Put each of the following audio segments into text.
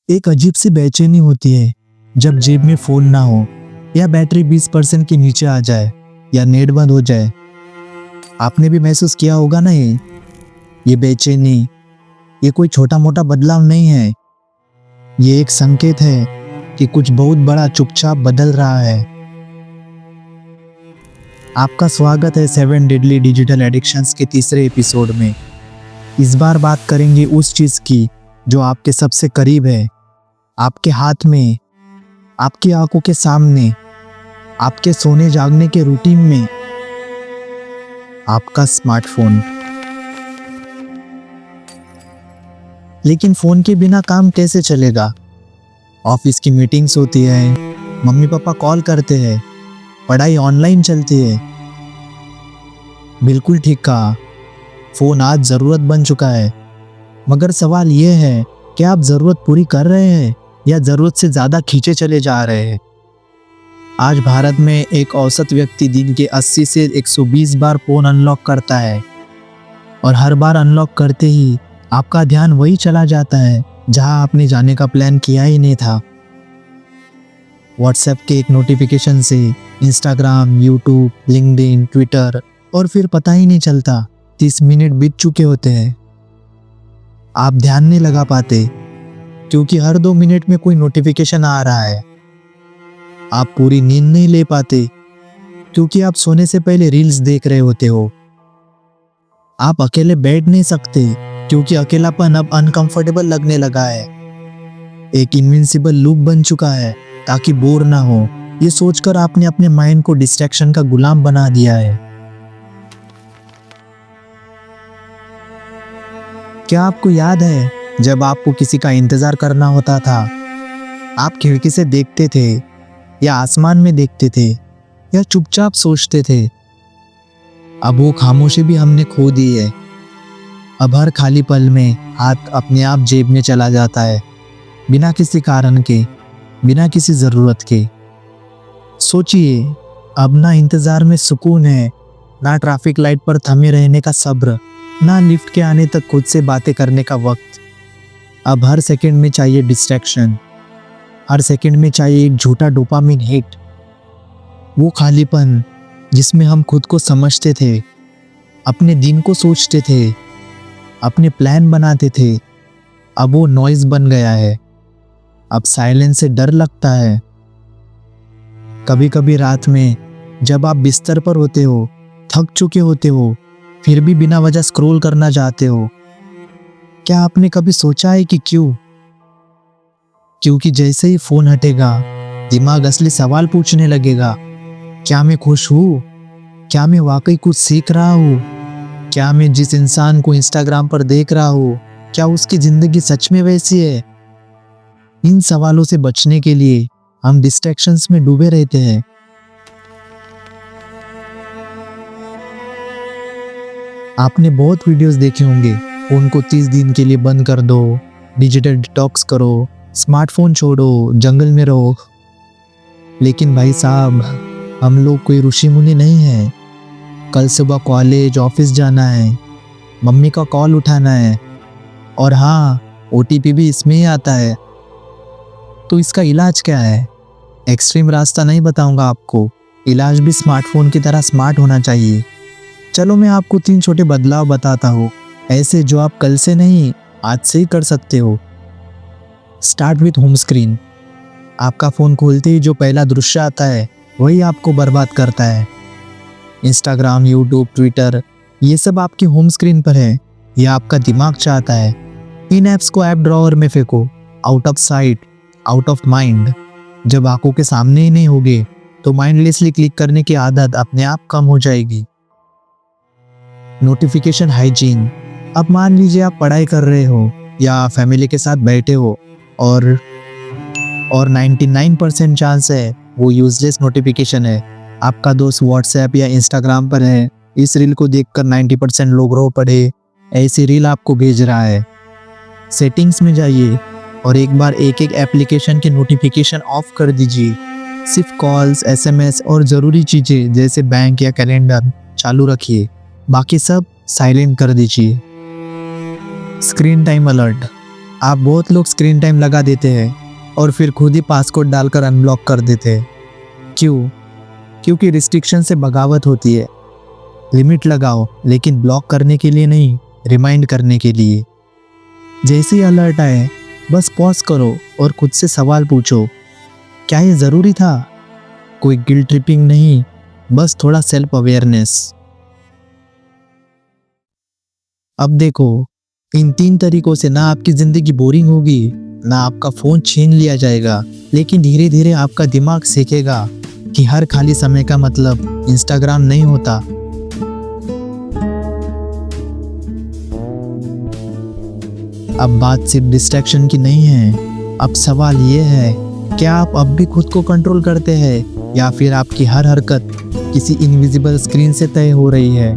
एक अजीब सी बेचैनी होती है जब जेब में फोन ना हो या बैटरी 20% के नीचे आ जाए या नेट बंद हो जाए। आपने भी महसूस किया होगा ना ये बेचैनी। ये कोई छोटा मोटा बदलाव नहीं है, ये एक संकेत है कि कुछ बहुत बड़ा चुपचाप बदल रहा है। आपका स्वागत है 7 डेडली डिजिटल एडिक्शंस के तीसरे एपिसोड में। इस बार बात करेंगे उस चीज की जो आपके सबसे करीब है, आपके हाथ में, आपकी आंखों के सामने, आपके सोने जागने के रूटीन में, आपका स्मार्टफोन। लेकिन फोन के बिना काम कैसे चलेगा? ऑफिस की मीटिंग्स होती है, मम्मी पापा कॉल करते हैं, पढ़ाई ऑनलाइन चलती है। बिल्कुल ठीक कहा, फोन आज जरूरत बन चुका है। मगर सवाल यह है कि आप जरूरत पूरी कर रहे हैं या जरूरत से ज्यादा खींचे चले जा रहे हैं। आज भारत में एक औसत व्यक्ति दिन के 80 से 120 बार फोन अनलॉक करता है, और हर बार अनलॉक करते ही आपका ध्यान वही चला जाता है जहां आपने जाने का प्लान किया ही नहीं था। व्हाट्सएप के एक नोटिफिकेशन से इंस्टाग्राम, यूट्यूब, लिंक्डइन, ट्विटर, और फिर पता ही नहीं चलता 30 मिनट बीत चुके होते हैं। आप ध्यान नहीं लगा पाते क्योंकि हर 2 मिनट में कोई नोटिफिकेशन आ रहा है। आप पूरी नींद नहीं ले पाते क्योंकि आप सोने से पहले रील्स देख रहे होते हो। आप अकेले बैठ नहीं सकते क्योंकि अकेलापन अब अनकंफर्टेबल लगने लगा है। एक इनविंसिबल लूप बन चुका है ताकि बोर ना हो, ये सोचकर आपने अपने माइंड को डिस्ट्रैक्शन का गुलाम बना दिया है। क्या आपको याद है जब आपको किसी का इंतजार करना होता था? आप खिड़की से देखते थे या आसमान में देखते थे या चुपचाप सोचते थे। अब वो खामोशी भी हमने खो दी है। अब हर खाली पल में हाथ अपने आप जेब में चला जाता है, बिना किसी कारण के, बिना किसी जरूरत के। सोचिए, अब ना इंतजार में सुकून है, ना ट्रैफिक लाइट पर थमे रहने का सब्र, ना लिफ्ट के आने तक खुद से बातें करने का वक्त। अब हर सेकंड में चाहिए डिस्ट्रैक्शन, हर सेकंड में चाहिए एक झूठा डोपामिन हिट। वो खालीपन जिसमें हम खुद को समझते थे, अपने दिन को सोचते थे, अपने प्लान बनाते थे, अब वो नॉइज बन गया है। अब साइलेंस से डर लगता है। कभी कभी रात में जब आप बिस्तर पर होते हो, थक चुके होते हो, फिर भी बिना वजह स्क्रॉल करना चाहते हो। क्या आपने कभी सोचा है कि क्यों? क्योंकि जैसे ही फोन हटेगा, दिमाग असली सवाल पूछने लगेगा। क्या मैं खुश हूँ? क्या मैं वाकई कुछ सीख रहा हूँ? क्या मैं जिस इंसान को इंस्टाग्राम पर देख रहा हूँ, क्या उसकी जिंदगी सच में वैसी है? इन सवालों से बचने के लिए हम डिस्ट्रैक्शंस में डूबे रहते हैं। आपने बहुत वीडियोस देखे होंगे, फोन को 30 दिन के लिए बंद कर दो, डिजिटल डिटॉक्स करो, स्मार्टफोन छोड़ो, जंगल में रहो। लेकिन भाई साहब, हम लोग कोई ऋषि मुनि नहीं है। कल सुबह कॉलेज, ऑफिस जाना है, मम्मी का कॉल उठाना है, और हाँ, OTP भी इसमें ही आता है। तो इसका इलाज क्या है? एक्सट्रीम रास्ता नहीं बताऊंगा आपको, इलाज भी स्मार्टफोन की तरह स्मार्ट होना चाहिए। चलो मैं आपको 3 छोटे बदलाव बताता हूँ, ऐसे जो आप कल से नहीं, आज से ही कर सकते हो। Start with home screen. आपका फ़ोन खोलते ही जो पहला दृश्य आता है वही आपको बर्बाद करता है। इंस्टाग्राम, यूट्यूब, ट्विटर, ये सब आपकी होम स्क्रीन पर है। यह आपका दिमाग चाहता है। इन ऐप्स को ऐप ड्रॉअर में फेंको। Out of site, out of mind. जब आंखों के सामने ही नहीं होगे तो माइंडलेसली क्लिक करने की आदत अपने आप कम हो जाएगी। Notification hygiene. अब मान लीजिए आप पढ़ाई कर रहे हो या फैमिली के साथ बैठे हो, और 99% चांस है वो यूजलेस नोटिफिकेशन है। आपका दोस्त व्हाट्सएप या इंस्टाग्राम पर है, इस रील को देखकर 90% लोग रो पड़े, ऐसी रील आपको भेज रहा है। सेटिंग्स में जाइए और एक बार एक एप्लीकेशन के नोटिफिकेशन ऑफ कर दीजिए। सिर्फ कॉल्स, SMS और ज़रूरी चीज़ें जैसे बैंक या कैलेंडर चालू रखिए, बाकी सब साइलेंट कर दीजिए। Screen time alert. आप बहुत लोग स्क्रीन टाइम लगा देते हैं और फिर खुद ही पासकोड डालकर अनब्लॉक कर देते हैं। क्यों? क्योंकि रिस्ट्रिक्शन से बगावत होती है। लिमिट लगाओ, लेकिन ब्लॉक करने के लिए नहीं, रिमाइंड करने के लिए। जैसे ही अलर्ट आए बस पॉज करो और खुद से सवाल पूछो, क्या ये ज़रूरी था? कोई गिल्ट ट्रिपिंग नहीं, बस थोड़ा सेल्फ अवेयरनेस। अब देखो, इन 3 तरीकों से ना आपकी ज़िंदगी बोरिंग होगी, ना आपका फ़ोन छीन लिया जाएगा, लेकिन धीरे धीरे आपका दिमाग सीखेगा कि हर खाली समय का मतलब इंस्टाग्राम नहीं होता। अब बात सिर्फ डिस्ट्रैक्शन की नहीं है। अब सवाल ये है, क्या आप अब भी खुद को कंट्रोल करते हैं या फिर आपकी हर हरकत किसी इनविजिबल स्क्रीन से तय हो रही है?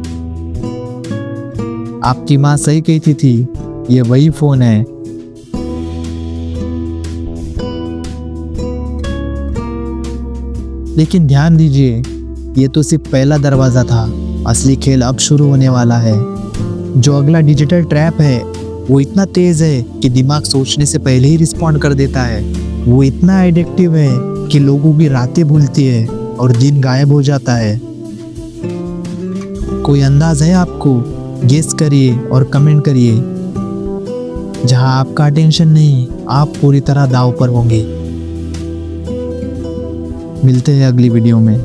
आपकी माँ सही कहती थी, ये वही फोन है। लेकिन ध्यान दीजिए, ये तो सिर्फ पहला दरवाजा था। असली खेल अब शुरू होने वाला है। जो अगला डिजिटल ट्रैप है वो इतना तेज है कि दिमाग सोचने से पहले ही रिस्पॉन्ड कर देता है। वो इतना एडिक्टिव है कि लोगों की रातें भूलती है और दिन गायब हो जाता है। कोई अंदाज है आपको? गेस करिए और कमेंट करिए। जहां आपका टेंशन नहीं, आप पूरी तरह दांव पर होंगे। मिलते हैं अगली वीडियो में।